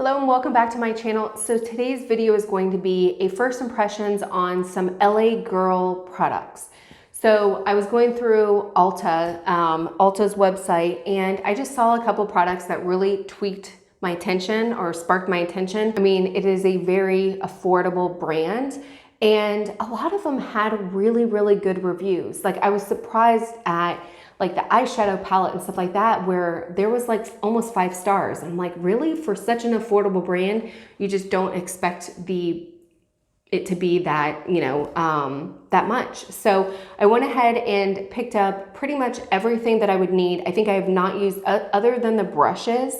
Hello and welcome back to my channel. So today's video is going to be a first impressions on some LA Girl products. So I was going through Ulta, Ulta's website, and I just saw a couple products that really tweaked my attention or sparked my attention. I mean, it is a very affordable brand and a lot of them had really, really good reviews. Like I was surprised at like the eyeshadow palette and stuff like that, where there was like almost 5 stars. I'm like, really? For such an affordable brand, you just don't expect it to be that, you know, that much. So I went ahead and picked up pretty much everything that I would need. I think I have not used, other than the brushes,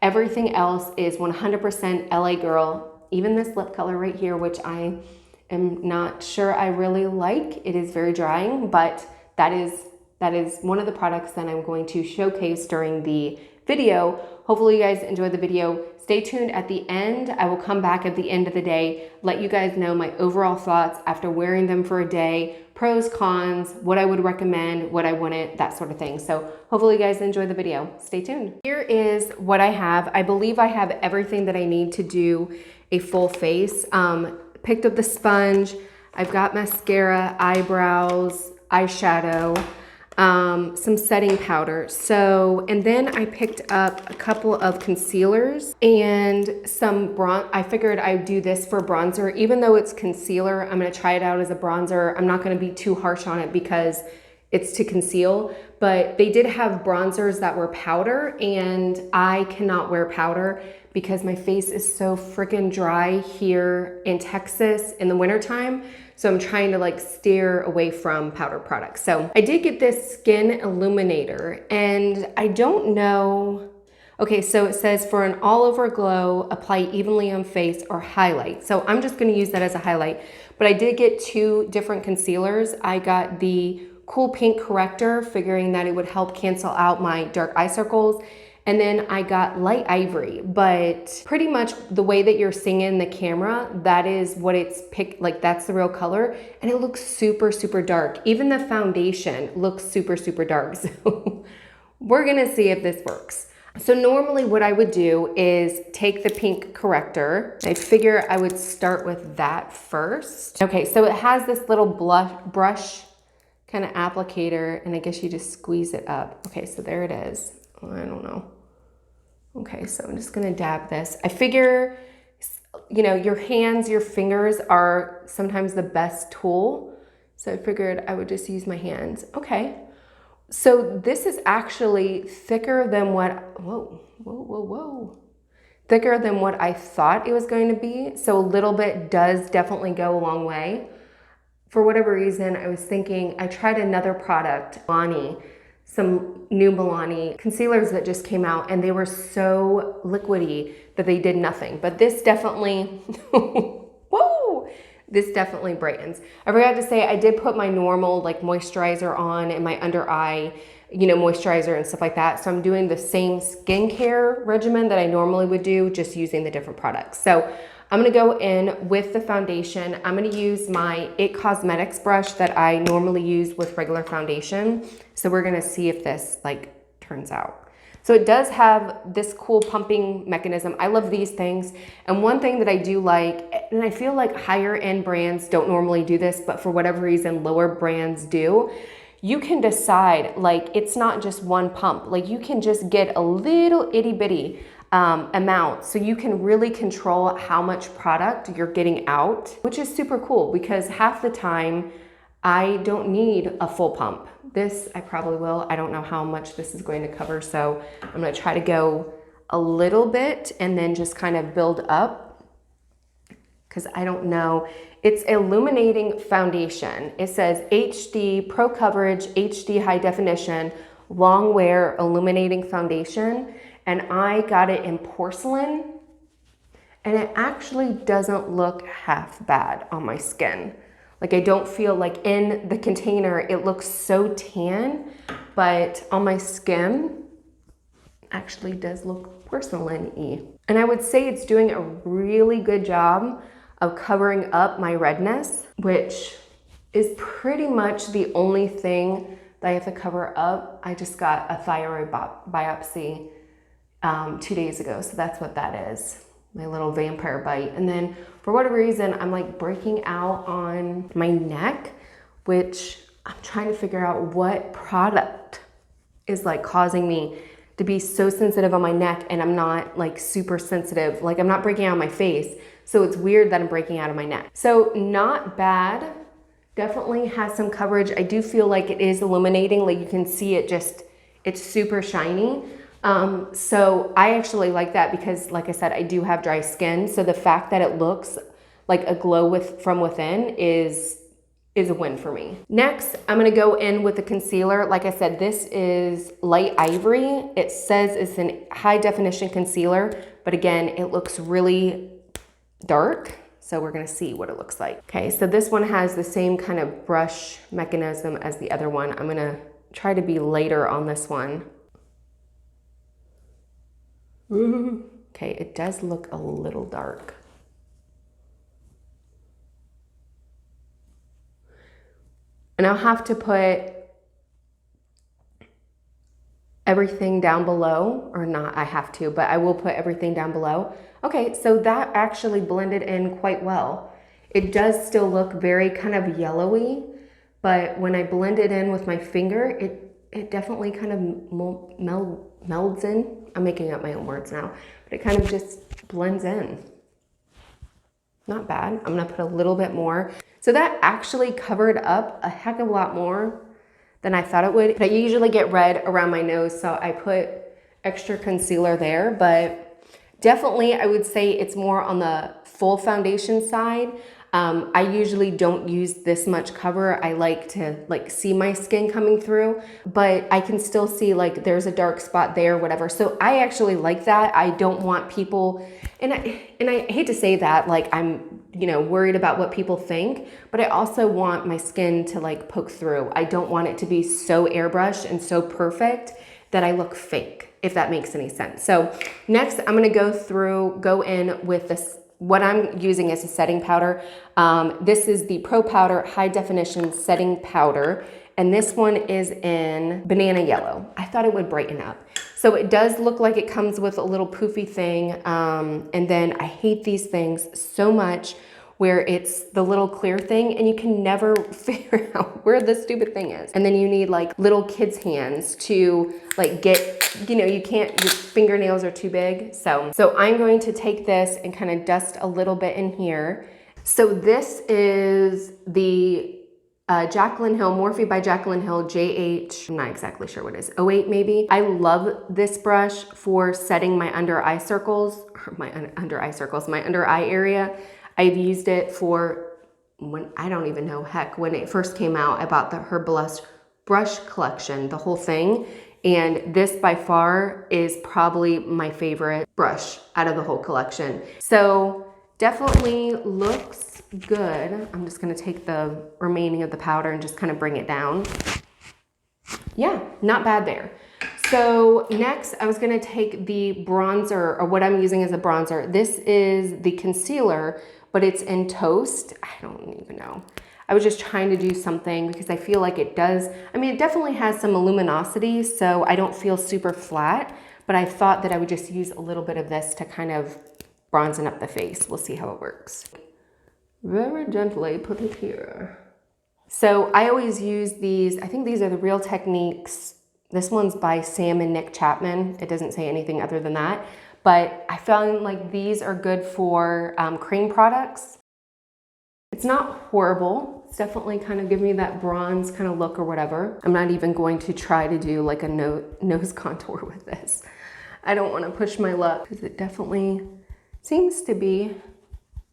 everything else is 100% LA Girl. Even this lip color right here, which I am not sure I really like. It is very drying, but that is one of the products that I'm going to showcase during the video. Hopefully you guys enjoyed the video. Stay tuned at the end. I will come back at the end of the day, let you guys know my overall thoughts after wearing them for a day, pros, cons, what I would recommend, what I wouldn't, that sort of thing. So hopefully you guys enjoy the video. Stay tuned. Here is what I have. I believe I have everything that I need to do a full face. Picked up the sponge. I've got mascara, eyebrows, eyeshadow, some setting powder. And then I picked up a couple of concealers and some bronze. I figured I'd do this for bronzer. Even though it's concealer, I'm gonna try it out as a bronzer. I'm not gonna be too harsh on it because it's to conceal, but they did have bronzers that were powder, and I cannot wear powder because my face is so freaking dry here in Texas in the wintertime. So I'm trying to like steer away from powder products. So I did get this skin illuminator, and I don't know. Okay, so it says for an all over glow, apply evenly on face or highlight. So I'm just gonna use that as a highlight, but I did get 2 different concealers. I got the Cool Pink Corrector, figuring that it would help cancel out my dark eye circles. And then I got Light Ivory, but pretty much the way that you're seeing in the camera, that is what it's picked, like that's the real color. And it looks super, super dark. Even the foundation looks super, super dark. So we're gonna see if this works. So normally what I would do is take the pink corrector. I figure I would start with that first. Okay, so it has this little brush kind of applicator, and I guess you just squeeze it up. Okay, so there it is. Oh, I don't know. Okay, so I'm just gonna dab this. I figure, you know, your hands, your fingers are sometimes the best tool. So I figured I would just use my hands. Okay, so this is actually thicker than what, thicker than what I thought it was going to be. So a little bit does definitely go a long way. For whatever reason, I was thinking, I tried another product, some new Milani concealers that just came out, and they were so liquidy that they did nothing. But this definitely, whoa, this definitely brightens. I forgot to say, I did put my normal like moisturizer on and my under eye, you know, moisturizer and stuff like that. So I'm doing the same skincare regimen that I normally would do, just using the different products. So I'm gonna go in with the foundation. I'm gonna use my IT Cosmetics brush that I normally use with regular foundation. So we're gonna see if this like turns out. So it does have this cool pumping mechanism. I love these things. And one thing that I do like, and I feel like higher end brands don't normally do this, but for whatever reason, lower brands do. You can decide, like, it's not just one pump. Like you can just get a little itty bitty amount, so you can really control how much product you're getting out, which is super cool because half the time I don't need a full pump. This I probably will. I don't know how much this is going to cover, so I'm going to try to go a little bit and then just kind of build up, because I don't know. It's Illuminating foundation. It says HD Pro Coverage, HD High Definition, Long Wear Illuminating Foundation. And I got it in Porcelain, and it actually doesn't look half bad on my skin. Like I don't feel like in the container, it looks so tan, but on my skin, actually does look porcelain-y. And I would say it's doing a really good job of covering up my redness, which is pretty much the only thing that I have to cover up. I just got a thyroid biopsy 2 days ago, so that's what that is. my little vampire bite. And then for whatever reason, I'm like breaking out on my neck, which I'm trying to figure out what product is like causing me to be so sensitive on my neck, and I'm not like super sensitive. Like I'm not breaking out on my face. So it's weird that I'm breaking out of my neck. So not bad. Definitely has some coverage. I do feel like it is illuminating. Like you can see it just, it's super shiny. So I actually like that because like I said, I do have dry skin. So the fact that it looks like a glow from within is a win for me. Next, I'm gonna go in with the concealer. Like I said, this is light ivory. It says it's a high definition concealer, but again, it looks really dark. So we're gonna see what it looks like. Okay, so this one has the same kind of brush mechanism as the other one. I'm gonna try to be lighter on this one. Okay, it does look a little dark. And I'll have to put everything down below, or not I have to, but I will put everything down below. Okay, so that actually blended in quite well. It does still look very kind of yellowy, but when I blend it in with my finger, it definitely kind of melds in. I'm making up my own words now, but it kind of just blends in. Not bad. I'm gonna put a little bit more. So that actually covered up a heck of a lot more than I thought it would. I usually get red around my nose, so I put extra concealer there, but definitely I would say it's more on the full foundation side. I usually don't use this much cover. I like to see my skin coming through, but I can still see like there's a dark spot there, whatever. So I actually like that. I don't want people, and I hate to say that, like I'm, worried about what people think, but I also want my skin to like poke through. I don't want it to be so airbrushed and so perfect that I look fake, if that makes any sense. So next I'm gonna go in with this. What I'm using is a setting powder. This is the Pro Powder High Definition Setting Powder, and this one is in Banana Yellow. I thought it would brighten up. So it does look like it comes with a little poofy thing, and then I hate these things so much where it's the little clear thing and you can never figure out where the stupid thing is. And then you need like little kids' hands to like get, you can't, your fingernails are too big. So I'm going to take this and kind of dust a little bit in here. So this is the Jaclyn Hill, Morphe by Jaclyn Hill JH, I'm not exactly sure what it is, 08 maybe. I love this brush for setting my under eye circles, or my under eye area. I've used it for when, I don't even know, heck, when it first came out, I bought her brush collection, the whole thing. And this by far is probably my favorite brush out of the whole collection. So definitely looks good. I'm just gonna take the remaining of the powder and just kind of bring it down. Yeah, not bad there. So next I was gonna take the bronzer, or what I'm using as a bronzer. This is the concealer, but it's in Toast. I don't even know. I was just trying to do something because I feel like it does. I mean, it definitely has some luminosity, so I don't feel super flat, but I thought that I would just use a little bit of this to kind of bronzen up the face. We'll see how it works. Very gently put it here. So I always use these, I think these are the Real Techniques. This one's by Sam and Nick Chapman. It doesn't say anything other than that. But I found like these are good for cream products. It's not horrible. It's definitely kind of give me that bronze kind of look or whatever. I'm not even going to try to do like a nose contour with this. I don't want to push my luck because it definitely seems to be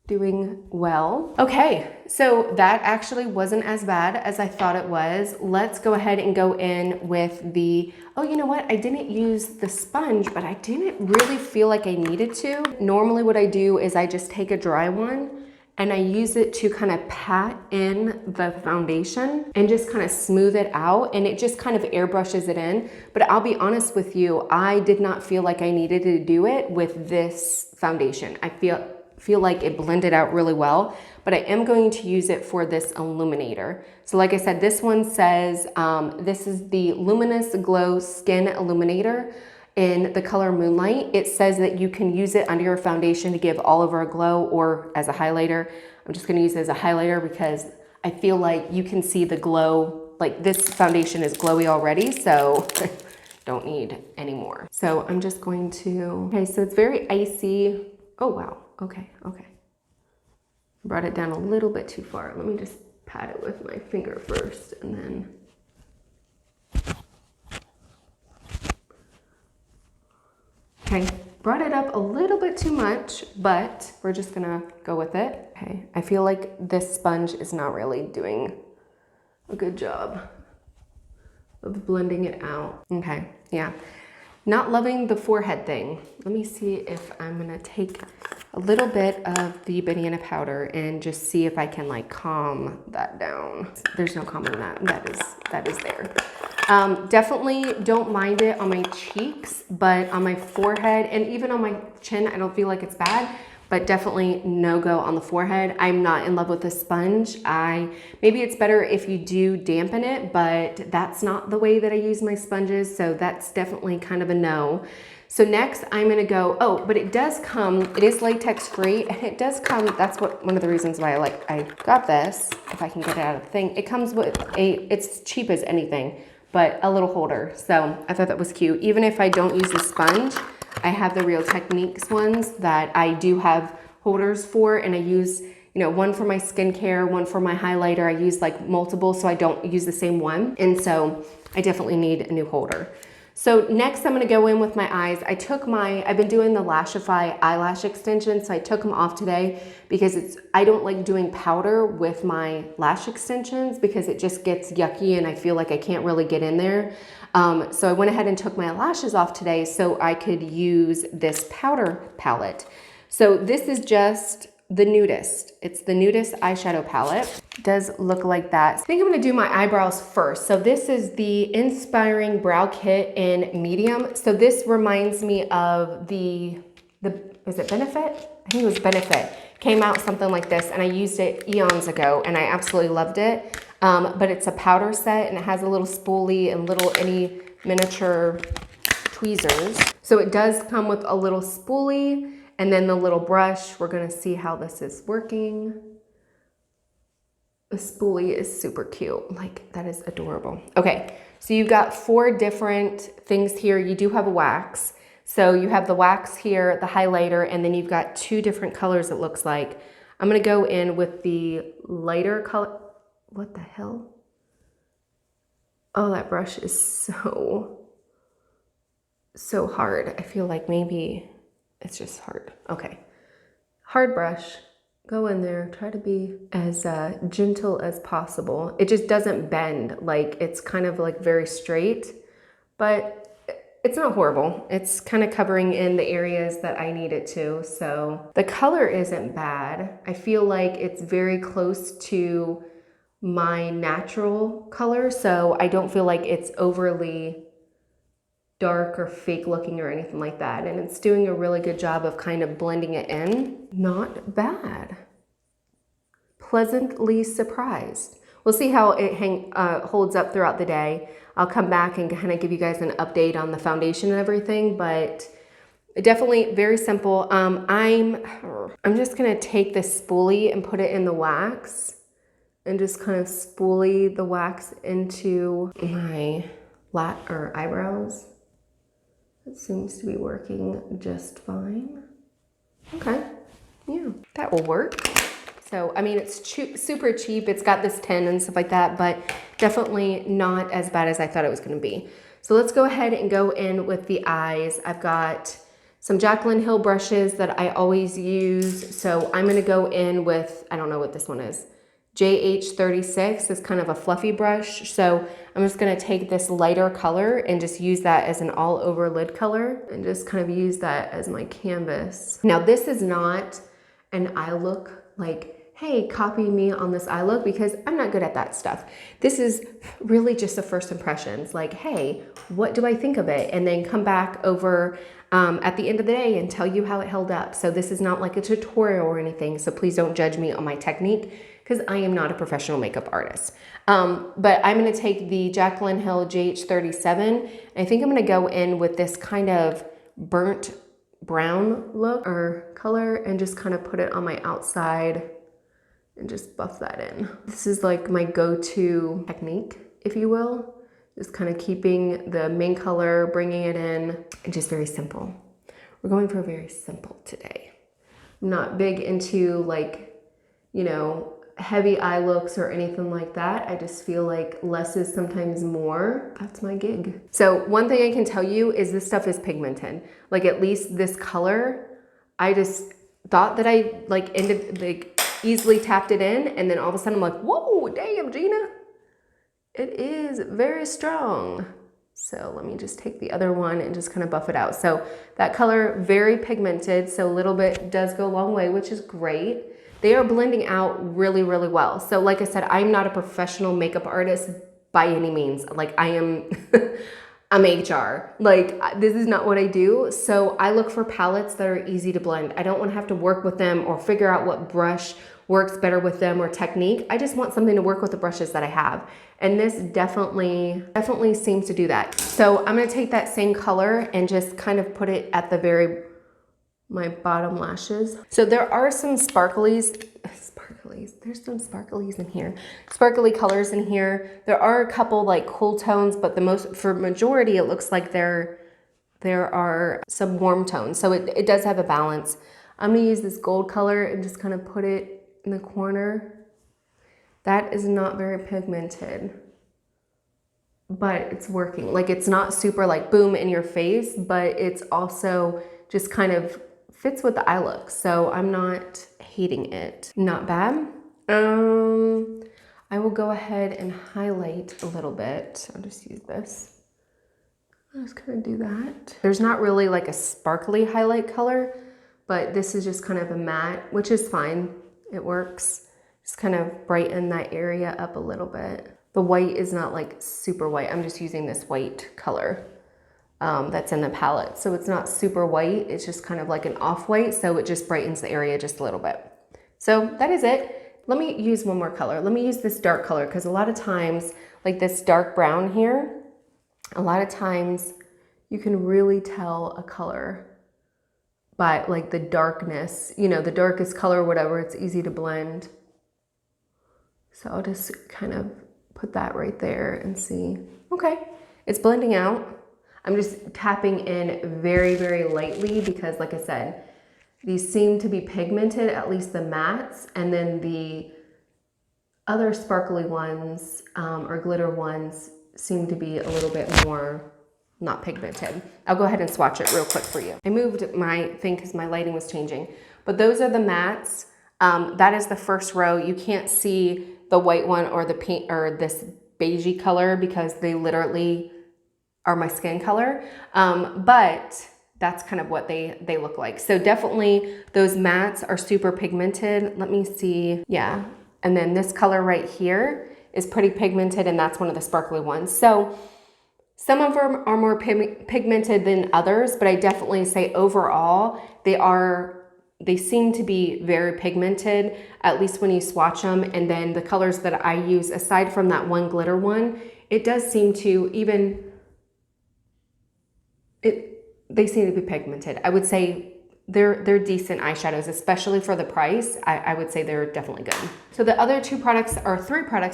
doing well. Okay, so that actually wasn't as bad as I thought it was. Let's go ahead and go in with the, oh, you know what? I didn't use the sponge, but I didn't really feel like I needed to. Normally what I do is I just take a dry one and I use it to kind of pat in the foundation and just kind of smooth it out, and it just kind of airbrushes it in. But I'll be honest with you, I did not feel like I needed to do it with this foundation. I feel like it blended out really well, but I am going to use it for this illuminator. So like I said, this one says, this is the Luminous Glow Skin Illuminator. in the color Moonlight. It says that you can use it under your foundation to give all over a glow or as a highlighter. I'm just gonna use it as a highlighter because I feel like you can see the glow. Like this foundation is glowy already, so don't need any more. So I'm just going to, okay, so it's very icy. Oh wow, okay. Brought it down a little bit too far. Let me just pat it with my finger first and then. Okay, brought it up a little bit too much, but we're just gonna go with it. Okay, I feel like this sponge is not really doing a good job of blending it out. Okay, yeah. Not loving the forehead thing. Let me see if I'm gonna take a little bit of the banana powder and just see if I can like calm that down. There's no calming that, that is there. Definitely don't mind it on my cheeks, but on my forehead and even on my chin, I don't feel like it's bad, but definitely no go on the forehead. I'm not in love with this sponge. Maybe it's better if you do dampen it, but that's not the way that I use my sponges. So that's definitely kind of a no. So next I'm gonna go, oh, but it does come, it is latex free and it does come, that's one of the reasons why I got this, if I can get it out of the thing. It comes with it's cheap as anything, but a little holder. So I thought that was cute. Even if I don't use the sponge, I have the Real Techniques ones that I do have holders for, and I use, one for my skincare, one for my highlighter. I use like multiple, so I don't use the same one. And so I definitely need a new holder. So next I'm gonna go in with my eyes. I've been doing the Lashify eyelash extensions, so I took them off today because I don't like doing powder with my lash extensions because it just gets yucky and I feel like I can't really get in there. So I went ahead and took my lashes off today so I could use this powder palette. So this is just the Nudist. It's the Nudist eyeshadow palette. It does look like that. I think I'm gonna do my eyebrows first. So this is the Inspiring Brow Kit in medium. So this reminds me of is it Benefit? I think it was Benefit. Came out something like this and I used it eons ago and I absolutely loved it. But it's a powder set and it has a little spoolie and any miniature tweezers. So it does come with a little spoolie and then the little brush. We're gonna see how this is working. The spoolie is super cute. Like, that is adorable. Okay, so you've got 4 different things here. You do have a wax. So you have the wax here, the highlighter, and then you've got 2 different colors it looks like. I'm gonna go in with the lighter color. What the hell? Oh, that brush is so hard. I feel like maybe it's just hard. Okay, hard brush. Go in there, try to be as gentle as possible. It just doesn't bend, like it's kind of like very straight, but it's not horrible. It's kind of covering in the areas that I need it to. So the color isn't bad. I feel like it's very close to my natural color, so I don't feel like it's overly dark or fake looking or anything like that. And it's doing a really good job of kind of blending it in. Not bad. Pleasantly surprised. We'll see how it holds up throughout the day. I'll come back and kind of give you guys an update on the foundation and everything, but definitely very simple. I'm just gonna take this spoolie and put it in the wax and just kind of spoolie the wax into my eyebrows. It seems to be working just fine. Okay, yeah, that will work. So, I mean, it's super cheap. It's got this tin and stuff like that, but definitely not as bad as I thought it was gonna be. So let's go ahead and go in with the eyes. I've got some Jaclyn Hill brushes that I always use. So I'm gonna go in with, I don't know what this one is, JH36 is kind of a fluffy brush. So I'm just gonna take this lighter color and just use that as an all over lid color and just kind of use that as my canvas. Now this is not an eye look, like, hey, copy me on this eye look, because I'm not good at that stuff. This is really just the first impressions, like, hey, what do I think of it? And then come back over at the end of the day and tell you how it held up. So this is not like a tutorial or anything, so please don't judge me on my technique. because I am not a professional makeup artist. But I'm gonna take the Jaclyn Hill JH37. I think I'm gonna go in with this kind of burnt brown look or color and just kind of put it on my outside and just buff that in. This is like my go-to technique, if you will. Just kind of keeping the main color, bringing it in, and just very simple. We're going for very simple today. I'm not big into like, you know, heavy eye looks or anything like that. I just feel like less is sometimes more. That's my gig. So one thing I can tell you is this stuff is pigmented. Like at least this color, I just thought that I like easily tapped it in, and then all of a sudden I'm like, whoa, damn, Gina. It is very strong. So let me just take the other one and just kind of buff it out. So that color, very pigmented, so a little bit does go a long way, which is great. They are blending out really, really well. So like I said, I'm not a professional makeup artist by any means. Like I am, I'm HR. Like this is not what I do. So I look for palettes that are easy to blend. I don't want to have to work with them or figure out what brush works better with them or technique. I just want something to work with the brushes that I have. And this definitely seems to do that. So I'm gonna take that same color and just kind of put it at the my bottom lashes. So there are some sparklies, there's some sparklies in here. Sparkly colors in here. There are a couple like cool tones, but for majority, it looks like there are some warm tones. So it does have a balance. I'm gonna use this gold color and just kind of put it in the corner. That is not very pigmented, but it's working. Like it's not super like boom in your face, but it's also just kind of fits with the eye look. So I'm not hating it. Not bad. I will go ahead and highlight a little bit. I'll just use this. I'll just kind of do that. There's not really like a sparkly highlight color, but this is just kind of a matte, which is fine. It works. Just kind of brighten that area up a little bit. The white is not like super white. I'm just using this white color that's in the palette. So it's not super white. It's just kind of like an off-white. So it just brightens the area just a little bit. So that is it. Let me use one more color. Let me use this dark color because a lot of times, like this dark brown here, a lot of times you can really tell a color by like the darkness, you know, the darkest color, whatever, it's easy to blend. So I'll just kind of put that right there and see. Okay, it's blending out. I'm just tapping in very, very lightly because like I said, these seem to be pigmented, at least the mattes, and then the other sparkly ones or glitter ones seem to be a little bit more not pigmented. I'll go ahead and swatch it real quick for you. I moved my thing because my lighting was changing, but those are the mattes. That is the first row. You can't see the white one or the pink or this beigey color because they literally are my skin color. But that's kind of what they look like. So definitely those mattes are super pigmented. Let me see. Yeah. And then this color right here is pretty pigmented, and that's one of the sparkly ones. So some of them are more pigmented than others, but I definitely say overall, they seem to be very pigmented, at least when you swatch them. And then the colors that I use, aside from that one glitter one, it does seem to they seem to be pigmented. I would say they're decent eyeshadows, especially for the price. I would say they're definitely good. So the other three products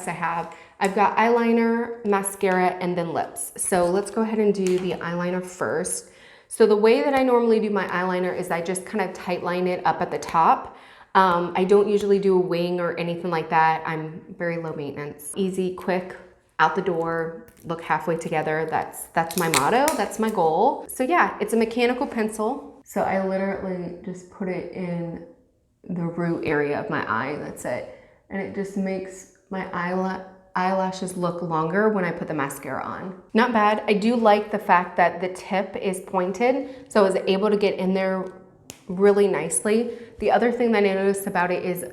I have, I've got eyeliner, mascara, and then lips. So let's go ahead and do the eyeliner first. So the way that I normally do my eyeliner is I just kind of tight line it up at the top. I don't usually do a wing or anything like that. I'm very low maintenance. Easy, quick, out the door, look halfway together. That's my motto, that's my goal. So yeah, it's a mechanical pencil. So I literally just put it in the root area of my eye, that's it. And it just makes my eyelashes look longer when I put the mascara on. Not bad. I do like the fact that the tip is pointed, so I was able to get in there really nicely. The other thing that I noticed about it is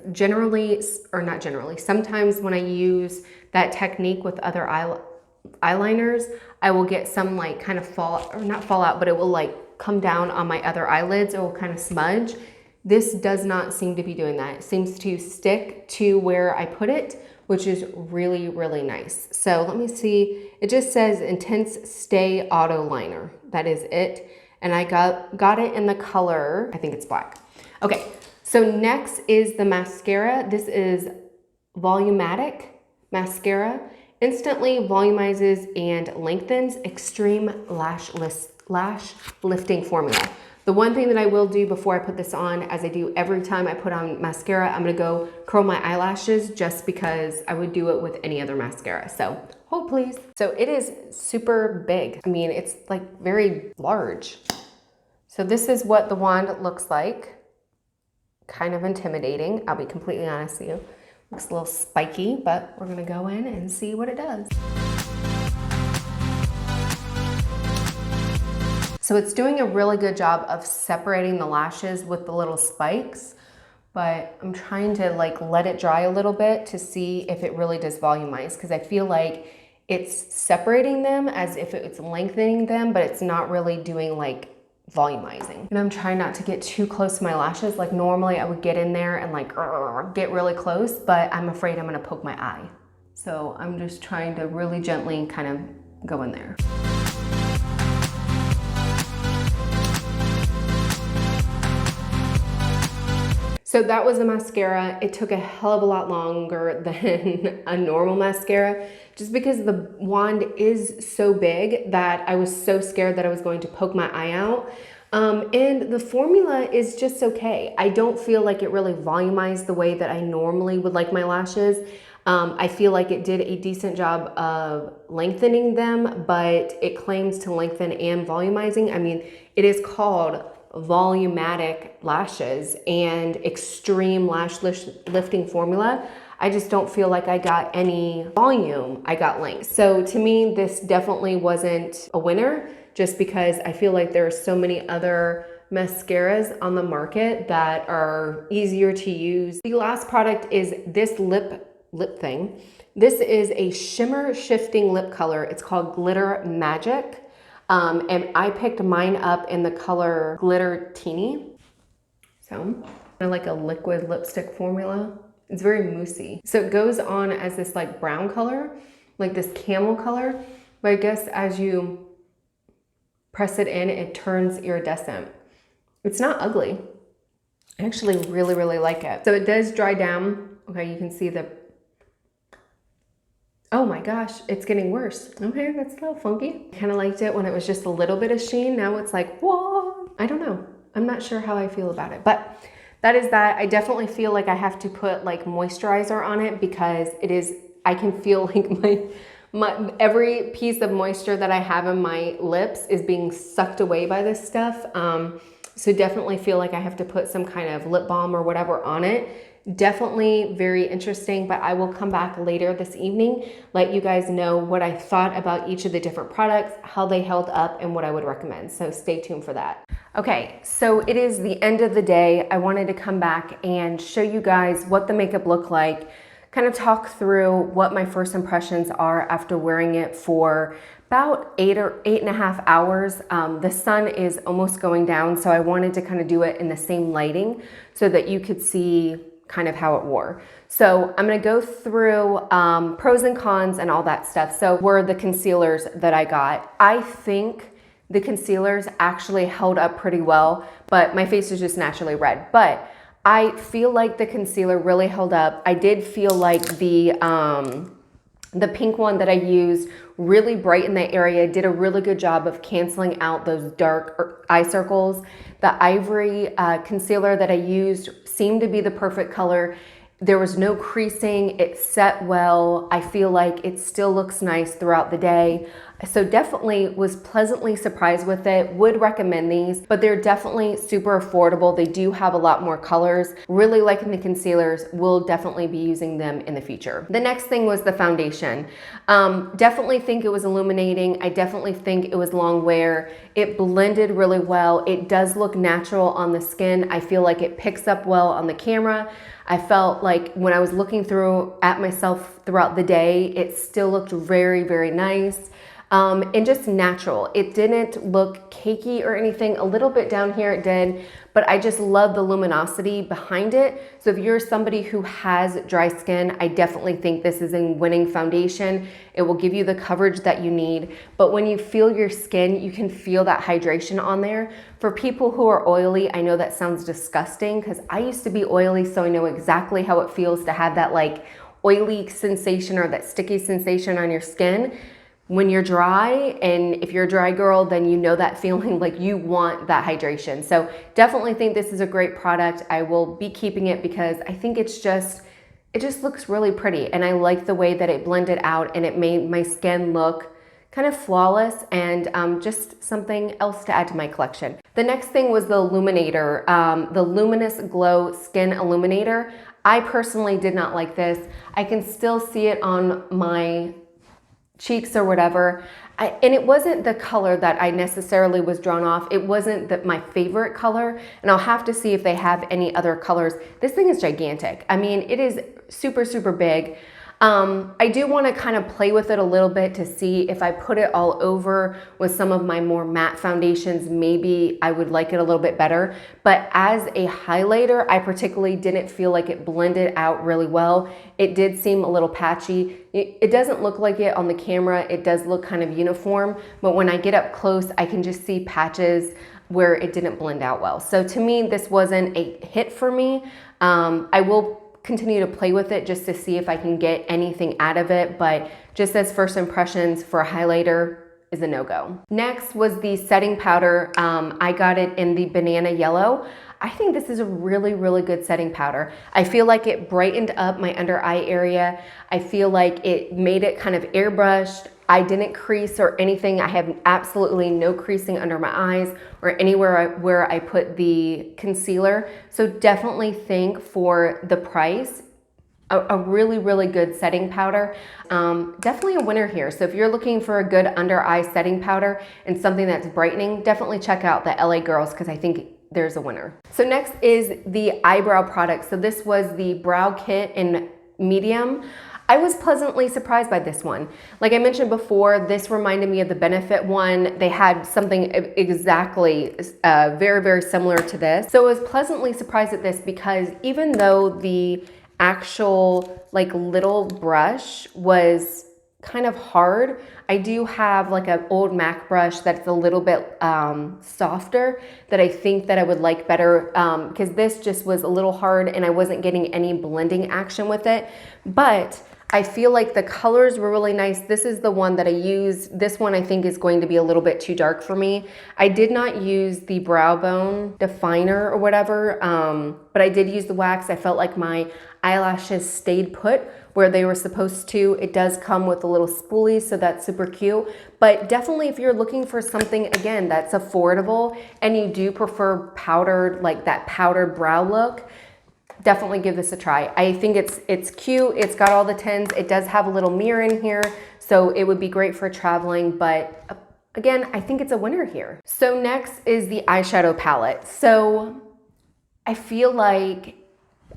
sometimes when I use that technique with other eyeliners, I will get some like kind of not fall out, but it will like come down on my other eyelids. It will kind of smudge. This does not seem to be doing that. It seems to stick to where I put it, which is really, really nice. So let me see. It just says Intense Stay Auto Liner. That is it. And I got it in the color, I think it's black. Okay, so next is the mascara. This is Volumatic Mascara. Instantly volumizes and lengthens Extreme Lash Lifting Formula. The one thing that I will do before I put this on, as I do every time I put on mascara, I'm gonna go curl my eyelashes just because I would do it with any other mascara. So hold please. So it is super big. I mean, it's like very large. So this is what the wand looks like. Kind of intimidating, I'll be completely honest with you. Looks a little spiky, but we're gonna go in and see what it does. So it's doing a really good job of separating the lashes with the little spikes, but I'm trying to like let it dry a little bit to see if it really does volumize, because I feel like it's separating them as if it's lengthening them, but it's not really doing like volumizing. And I'm trying not to get too close to my lashes. Like normally I would get in there and like get really close, but I'm afraid I'm gonna poke my eye. So I'm just trying to really gently kind of go in there. So that was a mascara. It took a hell of a lot longer than a normal mascara, just because the wand is so big that I was so scared that I was going to poke my eye out. And the formula is just okay. I don't feel like it really volumized the way that I normally would like my lashes. I feel like it did a decent job of lengthening them, but it claims to lengthen and volumizing. I mean, it is called Volumatic Lashes and Extreme Lash Lifting Formula. I just don't feel like I got any volume, I got length. So to me, this definitely wasn't a winner, just because I feel like there are so many other mascaras on the market that are easier to use. The last product is this lip thing. This is a shimmer shifting lip color. It's called Glitter Magic. And I picked mine up in the color Glitterati. So kind of like a liquid lipstick formula. It's very moussey. So it goes on as this like brown color, like this camel color. But I guess as you press it in, it turns iridescent. It's not ugly. I actually really, really like it. So it does dry down. Okay, you can see the, oh my gosh, it's getting worse. Okay, that's a little funky. Kind of liked it when it was just a little bit of sheen. Now it's like, whoa, I don't know. I'm not sure how I feel about it, but that is that. I definitely feel like I have to put like moisturizer on it, because it is, I can feel like my every piece of moisture that I have in my lips is being sucked away by this stuff. So definitely feel like I have to put some kind of lip balm or whatever on it. Definitely very interesting, but I will come back later this evening, let you guys know what I thought about each of the different products, how they held up, and what I would recommend. So stay tuned for that. Okay, so it is the end of the day. I wanted to come back and show you guys what the makeup looked like, kind of talk through what my first impressions are after wearing it for about 8.5 hours. The sun is almost going down, so I wanted to kind of do it in the same lighting so that you could see kind of how it wore. So I'm gonna go through pros and cons and all that stuff. So were the concealers that I got. I think the concealers actually held up pretty well, but my face is just naturally red. But I feel like the concealer really held up. I did feel like the pink one that I used really brightened the area, did a really good job of canceling out those dark eye circles. The Ivory concealer that I used seemed to be the perfect color. There was no creasing, it set well. I feel like it still looks nice throughout the day. So definitely was pleasantly surprised with it. Would recommend these, but they're definitely super affordable. They do have a lot more colors. Really liking the concealers. Will definitely be using them in the future. The next thing was the foundation. Definitely think it was illuminating. I definitely think it was long wear. It blended really well. It does look natural on the skin. I feel like it picks up well on the camera. I felt like when I was looking through at myself throughout the day, it still looked very, very nice. and just natural. It didn't look cakey or anything. A little bit down here it did, but I just love the luminosity behind it. So if you're somebody who has dry skin, I definitely think this is a winning foundation. It will give you the coverage that you need, but when you feel your skin, you can feel that hydration on there. For people who are oily, I know that sounds disgusting because I used to be oily, so I know exactly how it feels to have that like oily sensation or that sticky sensation on your skin. When you're dry, and if you're a dry girl, then you know that feeling, like you want that hydration. So definitely think this is a great product. I will be keeping it because I think it just looks really pretty, and I like the way that it blended out and it made my skin look kind of flawless, and just something else to add to my collection. The next thing was the Illuminator, the Luminous Glow Skin Illuminator. I personally did not like this. I can still see it on my cheeks or whatever. And it wasn't the color that I necessarily was drawn off. It wasn't my favorite color, and I'll have to see if they have any other colors. This thing is gigantic. I mean, it is super, super big. I do want to kind of play with it a little bit to see if I put it all over with some of my more matte foundations, maybe I would like it a little bit better. But as a highlighter, I particularly didn't feel like it blended out really well. It did seem a little patchy. It doesn't look like it on the camera. It does look kind of uniform, but when I get up close, I can just see patches where it didn't blend out well. So to me, this wasn't a hit for me. I will continue to play with it just to see if I can get anything out of it, but just as first impressions for a highlighter is a no-go. Next was the setting powder. I got it in the banana yellow. I think this is a really, really good setting powder. I feel like it brightened up my under eye area. I feel like it made it kind of airbrushed. I didn't crease or anything. I have absolutely no creasing under my eyes or anywhere where I put the concealer. So definitely think for the price, a really, really good setting powder. Definitely a winner here. So if you're looking for a good under eye setting powder and something that's brightening, definitely check out the LA Girls because I think there's a winner. So next is the eyebrow product. So this was the brow kit in medium. I was pleasantly surprised by this one. Like I mentioned before, this reminded me of the Benefit one. They had something exactly very, very similar to this. So I was pleasantly surprised at this because even though the actual like little brush was kind of hard, I do have like an old MAC brush that's a little bit softer that I think that I would like better because this just was a little hard and I wasn't getting any blending action with it. But I feel like the colors were really nice. This is the one that I used. This one I think is going to be a little bit too dark for me. I did not use the brow bone definer or whatever, but I did use the wax. I felt like my eyelashes stayed put where they were supposed to. It does come with a little spoolie, so that's super cute. But definitely if you're looking for something, again, that's affordable and you do prefer powdered, like that powdered brow look, definitely give this a try. I think it's cute. It's got all the tins. It does have a little mirror in here, so it would be great for traveling, but again, I think it's a winner here. So next is the eyeshadow palette. So I feel like,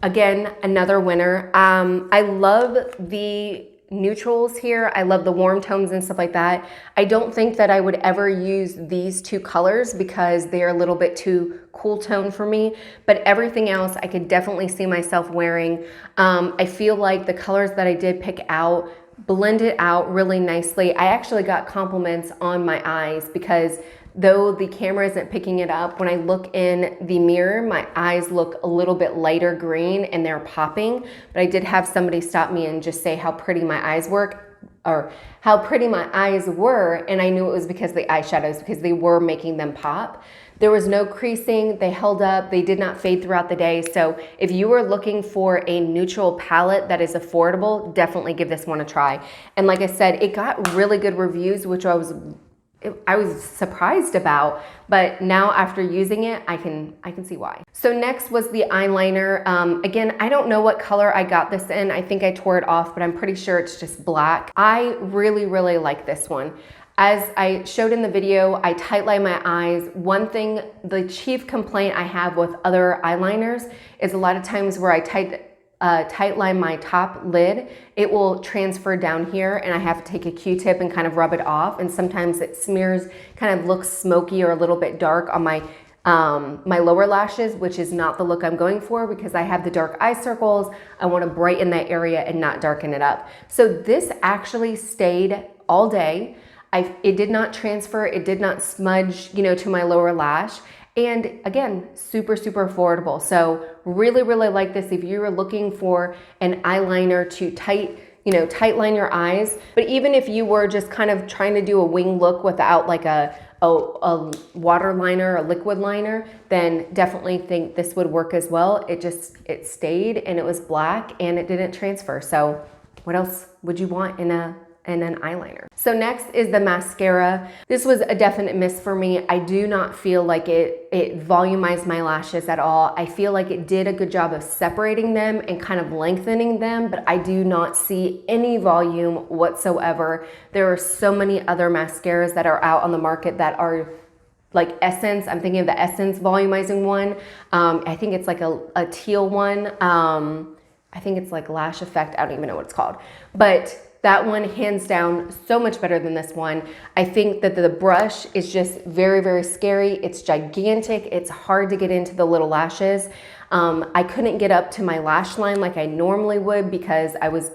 again, another winner. I love the neutrals here. I love the warm tones and stuff like that. I don't think that I would ever use these two colors because they're a little bit too cool tone for me, but everything else I could definitely see myself wearing. I feel like the colors that I did pick out blended out really nicely. I actually got compliments on my eyes because though the camera isn't picking it up, when I look in the mirror, my eyes look a little bit lighter green and they're popping. But I did have somebody stop me and just say how pretty my eyes were, and I knew it was because of the eyeshadows, because they were making them pop. There was no creasing, they held up, they did not fade throughout the day. So if you were looking for a neutral palette that is affordable, definitely give this one a try. And like I said, it got really good reviews, which I was surprised about, but now after using it, I can see why. So next was the eyeliner. Again, I don't know what color I got this in. I think I tore it off, but I'm pretty sure it's just black. I really, really like this one. As I showed in the video, I tight line my eyes. One thing, the chief complaint I have with other eyeliners is a lot of times where I tight line my top lid, it will transfer down here and I have to take a Q-tip and kind of rub it off. And sometimes it smears, kind of looks smoky or a little bit dark on my my lower lashes, which is not the look I'm going for because I have the dark eye circles. I want to brighten that area and not darken it up. So this actually stayed all day. It did not transfer, it did not smudge, you know, to my lower lash. And again, super, super affordable. So really, really like this if you were looking for an eyeliner to tight line your eyes. But even if you were just kind of trying to do a wing look without like a water liner, a liquid liner, then definitely think this would work as well. It stayed and it was black and it didn't transfer. So what else would you want in an eyeliner? So next is the mascara. This was a definite miss for me. I do not feel like it volumized my lashes at all. I feel like it did a good job of separating them and kind of lengthening them, but I do not see any volume whatsoever. There are so many other mascaras that are out on the market that are like Essence. I'm thinking of the Essence volumizing one. I think it's like a teal one. I think it's like Lash Effect. I don't even know what it's called, but that one, hands down, so much better than this one. I think that the brush is just very, very scary. It's gigantic. It's hard to get into the little lashes. I couldn't get up to my lash line like I normally would because I was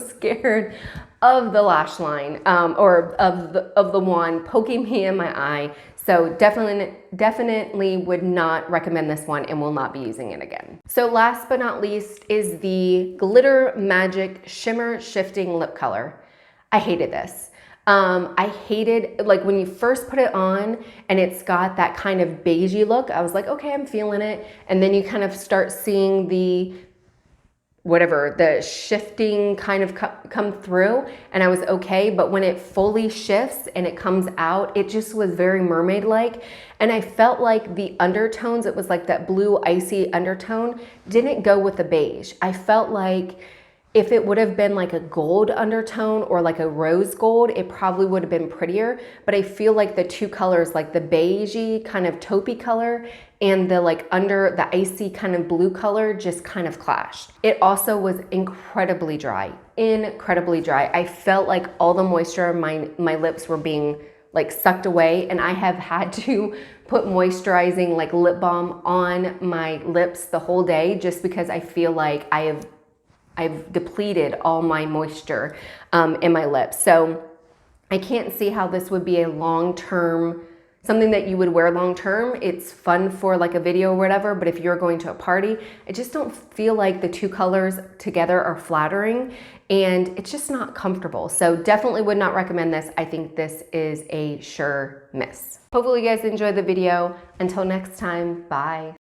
scared of the lash line or of the wand poking me in my eye. So definitely would not recommend this one and will not be using it again. So last but not least is the Glitter Magic Shimmer Shifting Lip Color. I hated this. I hated, like when you first put it on and it's got that kind of beigey look, I was like, okay, I'm feeling it. And then you kind of start seeing the shifting kind of come through and I was okay. But when it fully shifts and it comes out, it just was very mermaid-like. And I felt like the undertones, it was like that blue icy undertone, didn't go with the beige. I felt like if it would have been like a gold undertone or like a rose gold, it probably would have been prettier. But I feel like the two colors, like the beigey kind of taupey color and the like under the icy kind of blue color, just kind of clashed. It also was incredibly dry, incredibly dry. I felt like all the moisture in my lips were being like sucked away, and I have had to put moisturizing like lip balm on my lips the whole day just because I feel like I've depleted all my moisture in my lips. So I can't see how this would be a long-term, something that you would wear long-term. It's fun for like a video or whatever, but if you're going to a party, I just don't feel like the two colors together are flattering and it's just not comfortable. So definitely would not recommend this. I think this is a sure miss. Hopefully you guys enjoyed the video. Until next time, bye.